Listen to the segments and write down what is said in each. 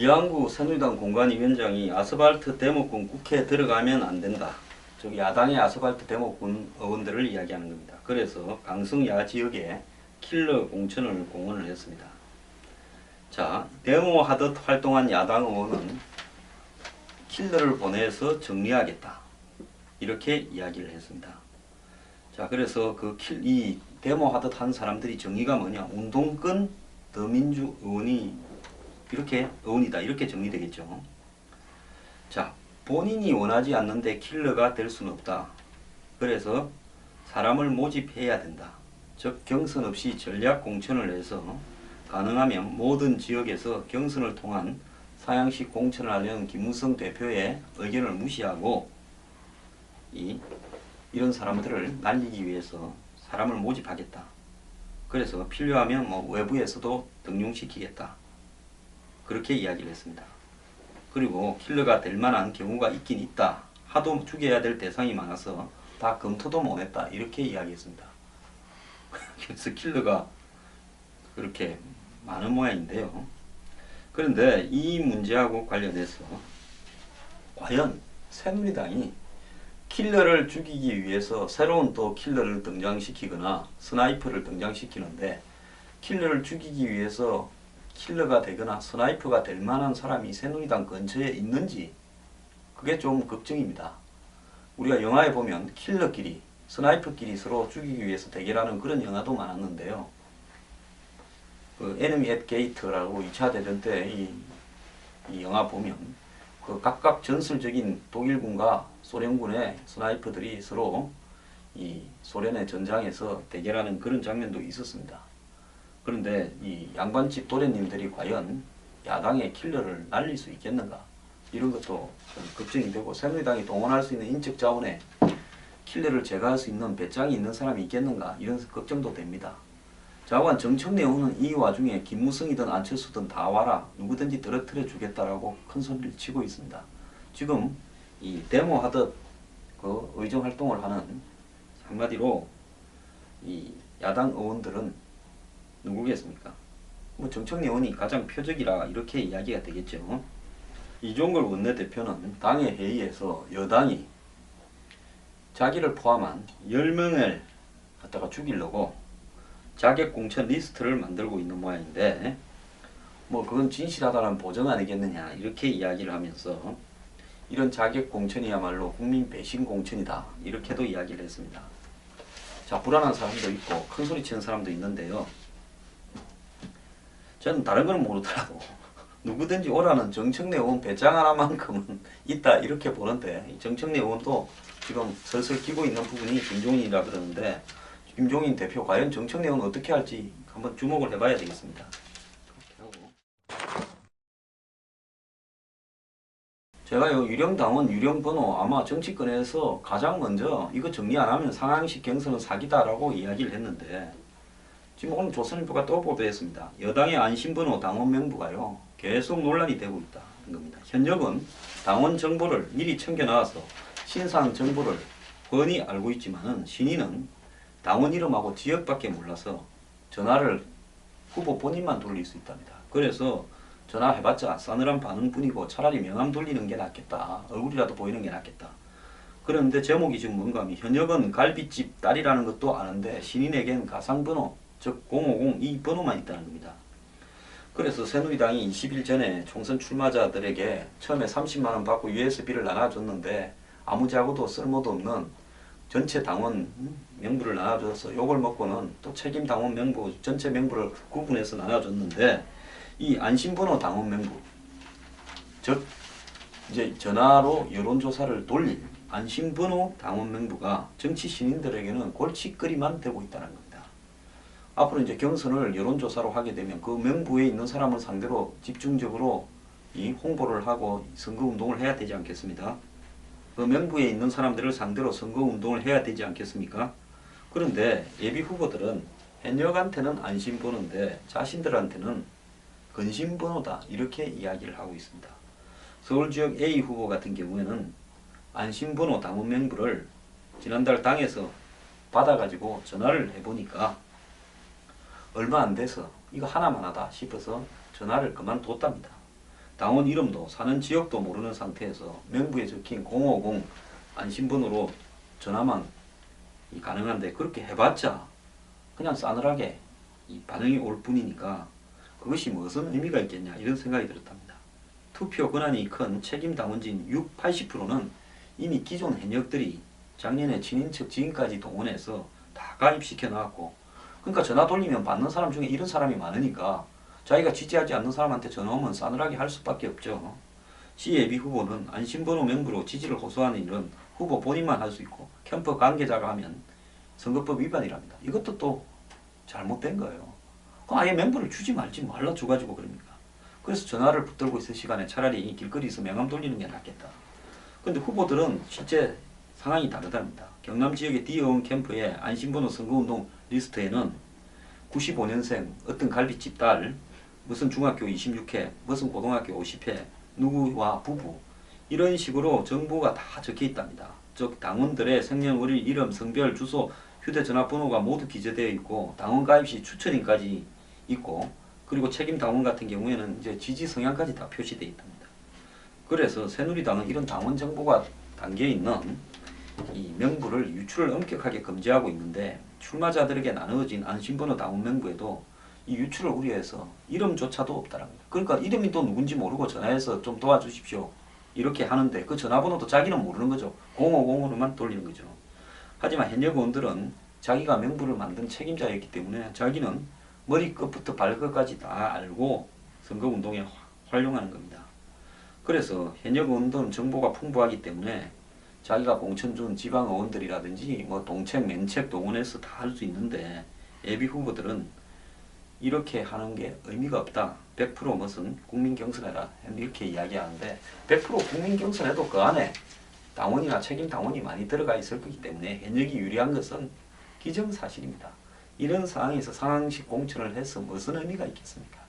이항구 새누리당 공관위원장이 아스팔트 대목군 국회에 들어가면 안 된다. 즉 야당의 아스팔트 대목군 의원들을 이야기하는 겁니다. 그래서 강성야 지역에 킬러 공천을 공언을 했습니다. 자, 데모하듯 활동한 야당 의원은 킬러를 보내서 정리하겠다. 이렇게 이야기를 했습니다. 자, 그래서 이 데모하듯 한 사람들이 정의가 뭐냐? 운동권 더민주 의원이 의원이다. 이렇게 정리되겠죠. 자, 본인이 원하지 않는데 킬러가 될 수는 없다. 그래서 사람을 모집해야 된다. 즉 경선 없이 전략 공천을 해서 가능하면 모든 지역에서 경선을 통한 상향식 공천을 하려는 김무성 대표의 의견을 무시하고 이런 사람들을 날리기 위해서 사람을 모집하겠다. 그래서 필요하면 외부에서도 등용시키겠다. 그렇게 이야기를 했습니다. 그리고 킬러가 될 만한 경우가 있긴 있다. 하도 죽여야 될 대상이 많아서 다 검토도 못했다. 이렇게 이야기했습니다. 그래서 킬러가 그렇게 많은 모양인데요. 그런데 이 문제하고 관련해서 과연 새누리당이 킬러를 죽이기 위해서 새로운 또 킬러를 등장시키거나 스나이퍼를 등장시키는데 킬러를 죽이기 위해서 킬러가 되거나 스나이퍼가 될 만한 사람이 새누리당 근처에 있는지 그게 좀 걱정입니다. 우리가 영화에 보면 킬러끼리 스나이퍼끼리 서로 죽이기 위해서 대결하는 그런 영화도 많았는데요. 에너미 앳 게이트라고 2차 대전 때 이 영화 보면 각각 전설적인 독일군과 소련군의 스나이퍼들이 서로 이 소련의 전장에서 대결하는 그런 장면도 있었습니다. 그런데 이 양반집 도련님들이 과연 야당의 킬러를 날릴 수 있겠는가? 이런 것도 좀 걱정이 되고 새누리당이 동원할 수 있는 인적 자원에 킬러를 제거할 수 있는 배짱이 있는 사람이 있겠는가? 이런 걱정도 됩니다. 자관 정청래 의원은 이 와중에 김무성이든 안철수든 다 와라. 누구든지 떨어뜨려 주겠다라고 큰 소리를 치고 있습니다. 지금 이 데모하듯 의정활동을 하는 한마디로 이 야당 의원들은 누구겠습니까? 정청래 의원이 가장 표적이라 이렇게 이야기가 되겠죠. 이종걸 원내대표는 당의 회의에서 여당이 자기를 포함한 10명을 갖다가 죽이려고 자객공천 리스트를 만들고 있는 모양인데 그건 진실하다는 보정 아니겠느냐 이렇게 이야기를 하면서 이런 자객공천이야말로 국민 배신 공천이다 이렇게도 이야기를 했습니다. 자, 불안한 사람도 있고 큰 소리 치는 사람도 있는데요. 저는 다른 건 모르더라도 누구든지 오라는 정청래 의원 배짱 하나만큼은 있다 이렇게 보는데 정청래 의원도 지금 슬슬 끼고 있는 부분이 김종인이라 그러는데 김종인 대표 과연 정청래 의원 어떻게 할지 한번 주목을 해봐야 되겠습니다. 제가요 유령당원 유령번호 아마 정치권에서 가장 먼저 이거 정리 안 하면 상황식 경선은 사기다라고 이야기를 했는데 지금 오늘 조선일보가 또 보도했습니다. 여당의 안심번호 당원 명부가요 계속 논란이 되고 있다는 겁니다. 현역은 당원 정보를 미리 챙겨놔서 신상 정보를 훤히 알고 있지만은 신인은 당원 이름하고 지역밖에 몰라서 전화를 후보 본인만 돌릴 수 있답니다. 그래서 전화해봤자 싸늘한 반응뿐이고 차라리 명함 돌리는 게 낫겠다. 얼굴이라도 보이는 게 낫겠다. 그런데 제목이 지금 뭔가 하면 현역은 갈비집 딸이라는 것도 아는데 신인에겐 가상번호 즉 050 이 번호만 있다는 겁니다. 그래서 새누리당이 20일 전에 총선 출마자들에게 처음에 30만원 받고 USB를 나눠줬는데 아무 자고도 쓸모도 없는 전체 당원 명부를 나눠줘서 요걸 먹고는 또 책임 당원 명부 전체 명부를 구분해서 나눠줬는데 이 안심번호 당원 명부 즉 이제 전화로 여론조사를 돌릴 안심번호 당원 명부가 정치 신인들에게는 골칫거리만 되고 있다는 겁니다. 앞으로 이제 경선을 여론조사로 하게 되면 그 명부에 있는 사람을 상대로 집중적으로 이 홍보를 하고 선거운동을 해야 되지 않겠습니까? 그 명부에 있는 사람들을 상대로 선거운동을 해야 되지 않겠습니까? 그런데 예비후보들은 현역한테는 안심번호인데 자신들한테는 근심번호다 이렇게 이야기를 하고 있습니다. 서울지역 A 후보 같은 경우에는 안심번호 당원 명부를 지난달 당에서 받아가지고 전화를 해보니까 얼마 안 돼서 이거 하나만 하다 싶어서 전화를 그만뒀답니다. 당원 이름도 사는 지역도 모르는 상태에서 명부에 적힌 050 안심번호로 전화만 가능한데 그렇게 해봤자 그냥 싸늘하게 반응이 올 뿐이니까 그것이 무슨 의미가 있겠냐 이런 생각이 들었답니다. 투표 권한이 큰 책임 당원진 80%는 이미 기존 현역들이 작년에 친인척 지인까지 동원해서 다 가입시켜 놨고, 그러니까 전화 돌리면 받는 사람 중에 이런 사람이 많으니까 자기가 지지하지 않는 사람한테 전화 오면 싸늘하게 할 수밖에 없죠. 시 예비 후보는 안심번호 명부로 지지를 호소하는 일은 후보 본인만 할 수 있고 캠프 관계자가 하면 선거법 위반이랍니다. 이것도 또 잘못된 거예요. 그럼 아예 명부를 주지 말지 말라 줘가지고 그럽니까? 그래서 전화를 붙들고 있을 시간에 차라리 길거리에서 명함 돌리는 게 낫겠다. 근데 후보들은 실제 상황이 다르답니다. 경남 지역의 D의원 캠프의 안심번호 선거운동 리스트에는 95년생 어떤 갈비집 딸, 무슨 중학교 26회, 무슨 고등학교 50회, 누구와 부부 이런 식으로 정보가 다 적혀 있답니다. 즉 당원들의 생년월일, 이름, 성별, 주소, 휴대전화번호가 모두 기재되어 있고 당원 가입 시 추천인까지 있고, 그리고 책임 당원 같은 경우에는 이제 지지 성향까지 다 표시되어 있답니다. 그래서 새누리당은 이런 당원 정보가 담겨 있는 이 명부를 유출을 엄격하게 금지하고 있는데, 출마자들에게 나누어진 안심번호 당원 명부에도 이 유출을 우려해서 이름조차도 없다는 거예요. 그러니까 이름이 또 누군지 모르고 전화해서 좀 도와주십시오 이렇게 하는데 그 전화번호도 자기는 모르는 거죠. 050으로만 돌리는 거죠. 하지만 현역 의원들은 자기가 명부를 만든 책임자였기 때문에 자기는 머리끝부터 발끝까지 다 알고 선거운동에 활용하는 겁니다. 그래서 현역 의원들은 정보가 풍부하기 때문에 자기가 공천 준 지방 의원들이라든지 뭐 동책, 면책 동원해서 다 할 수 있는데, 예비 후보들은 이렇게 하는 게 의미가 없다. 100% 무슨 국민 경선해라 이렇게 이야기하는데, 100% 국민 경선해도 그 안에 당원이나 책임 당원이 많이 들어가 있을 거기 때문에 현역이 유리한 것은 기정사실입니다. 이런 상황에서 상황식 공천을 해서 무슨 의미가 있겠습니까?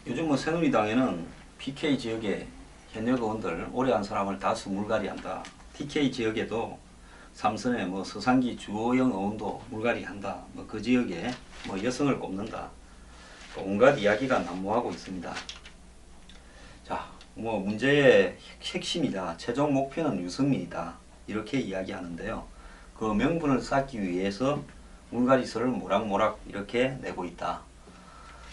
요즘 뭐 새누리당에는 PK 지역에 현역 의원들 오래 한 사람을 다수 물갈이한다. TK 지역에도 삼선의 뭐 서상기 주호영 의원도 물갈이한다. 뭐 그 지역에 뭐 여성을 꼽는다. 온갖 이야기가 난무하고 있습니다. 자, 뭐 문제의 핵심이다. 최종 목표는 유승민이다. 이렇게 이야기하는데요. 그 명분을 쌓기 위해서 물갈이설을 모락모락 이렇게 내고 있다.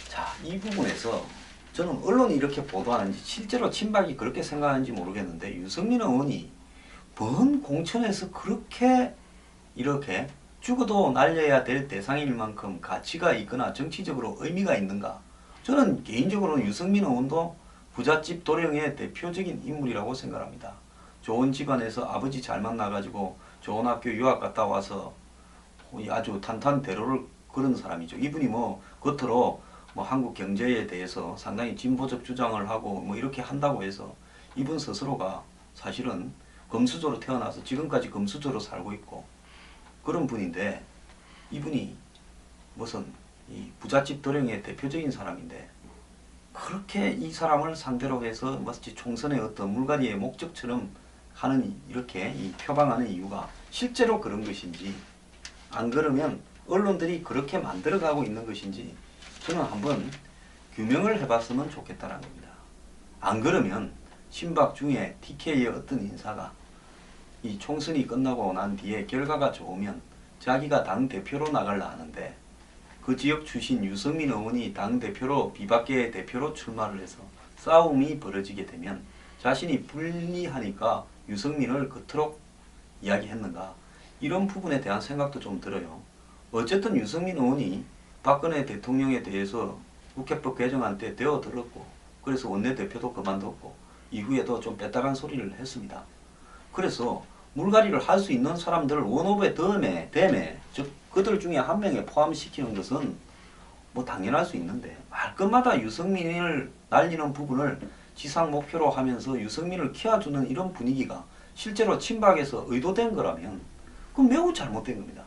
자, 이 부분에서 저는 언론이 이렇게 보도하는지 실제로 친박이 그렇게 생각하는지 모르겠는데, 유승민 의원이 뭔 공천에서 그렇게 이렇게 죽어도 날려야 될 대상일 만큼 가치가 있거나 정치적으로 의미가 있는가? 저는 개인적으로는 유승민 의원도 부잣집 도령의 대표적인 인물이라고 생각합니다. 좋은 집안에서 아버지 잘 만나가지고 좋은 학교 유학 갔다 와서 아주 탄탄대로를 그런 사람이죠. 이분이 뭐 겉으로 뭐 한국 경제에 대해서 상당히 진보적 주장을 하고 뭐 이렇게 한다고 해서 이분 스스로가 사실은 금수저로 태어나서 지금까지 금수저로 살고 있고 그런 분인데, 이분이 무슨 이 부잣집 도령의 대표적인 사람인데 그렇게 이 사람을 상대로 해서 마치 총선의 어떤 물갈이의 목적처럼 하는, 이렇게 표방하는 이유가 실제로 그런 것인지, 안 그러면 언론들이 그렇게 만들어가고 있는 것인지 저는 한번 규명을 해봤으면 좋겠다는 겁니다. 안 그러면 친박 중에 TK의 어떤 인사가 이 총선이 끝나고 난 뒤에 결과가 좋으면 자기가 당대표로 나가려 하는데, 그 지역 출신 유승민 의원이 당대표로 비박계 대표로 출마를 해서 싸움이 벌어지게 되면 자신이 불리하니까 유승민을 그토록 이야기했는가, 이런 부분에 대한 생각도 좀 들어요. 어쨌든 유승민 의원이 박근혜 대통령에 대해서 국회법 개정안 때 되어들었고, 그래서 원내대표도 그만뒀고 이후에도 좀 뺐다간 소리를 했습니다. 그래서 물갈이를 할 수 있는 사람들을 원오브의 댐에 즉 그들 중에 한 명에 포함시키는 것은 뭐 당연할 수 있는데, 말끝마다 유승민을 날리는 부분을 지상 목표로 하면서 유승민을 키워주는 이런 분위기가 실제로 친박에서 의도된 거라면 그건 매우 잘못된 겁니다.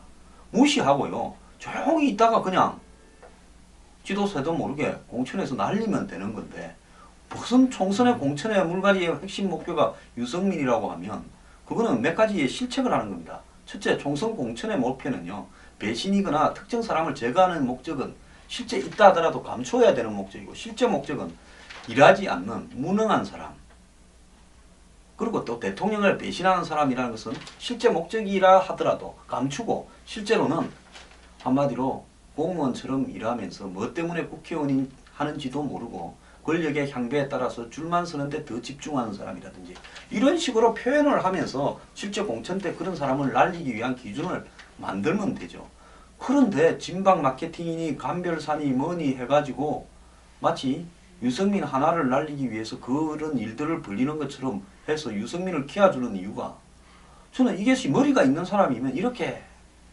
무시하고요, 조용히 있다가 그냥 지도새도 모르게 공천에서 날리면 되는 건데, 무슨 총선의 공천의 물갈이의 핵심 목표가 유승민이라고 하면 그거는 몇 가지의 실책을 하는 겁니다. 첫째, 총선 공천의 목표는요. 배신이거나 특정 사람을 제거하는 목적은 실제 있다 하더라도 감춰야 되는 목적이고 실제 목적은 일하지 않는 무능한 사람 그리고 또 대통령을 배신하는 사람이라는 것은 실제 목적이라 하더라도 감추고 실제로는 한마디로 공무원처럼 일하면서 뭐 때문에 국회의원이 하는지도 모르고 권력의 향배에 따라서 줄만 서는데 더 집중하는 사람이라든지 이런 식으로 표현을 하면서 실제 공천 때 그런 사람을 날리기 위한 기준을 만들면 되죠. 그런데 진박 마케팅이니 감별사니 뭐니 해가지고 마치 유승민 하나를 날리기 위해서 그런 일들을 벌리는 것처럼 해서 유승민을 키워주는 이유가 저는 이것이 머리가 있는 사람이면 이렇게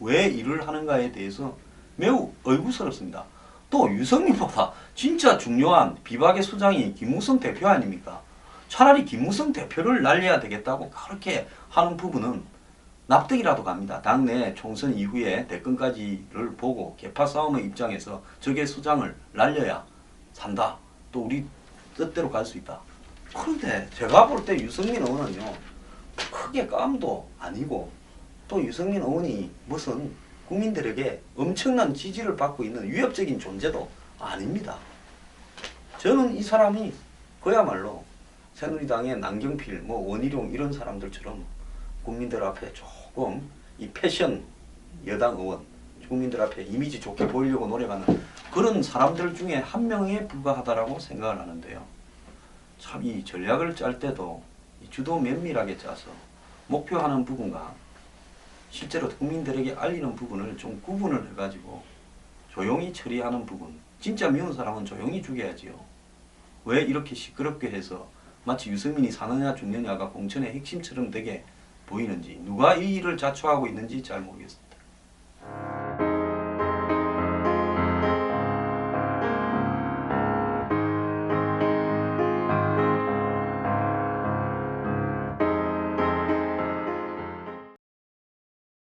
왜 일을 하는가에 대해서 매우 의구스럽습니다. 또 유승민보다 진짜 중요한 비박의 수장이 김무성 대표 아닙니까? 차라리 김무성 대표를 날려야 되겠다고 그렇게 하는 부분은 납득이라도 갑니다. 당내 총선 이후에 대권까지를 보고 개파 싸움의 입장에서 적의 수장을 날려야 산다. 또 우리 뜻대로 갈 수 있다. 그런데 제가 볼 때 유승민 의원은요. 크게 깜도 아니고 또 유승민 의원이 무슨 국민들에게 엄청난 지지를 받고 있는 위협적인 존재도 아닙니다. 저는 이 사람이 그야말로 새누리당의 남경필, 뭐 원희룡 이런 사람들처럼 국민들 앞에 조금 이 패션 여당 의원, 국민들 앞에 이미지 좋게 보이려고 노력하는 그런 사람들 중에 한 명에 불과하다라고 생각을 하는데요. 참 이 전략을 짤 때도 주도 면밀하게 짜서 목표하는 부분과 실제로 국민들에게 알리는 부분을 좀 구분을 해가지고 조용히 처리하는 부분. 진짜 미운 사람은 조용히 죽여야지요. 왜 이렇게 시끄럽게 해서 마치 유승민이 사느냐 죽느냐가 공천의 핵심처럼 되게 보이는지 누가 이 일을 자초하고 있는지 잘 모르겠습니다.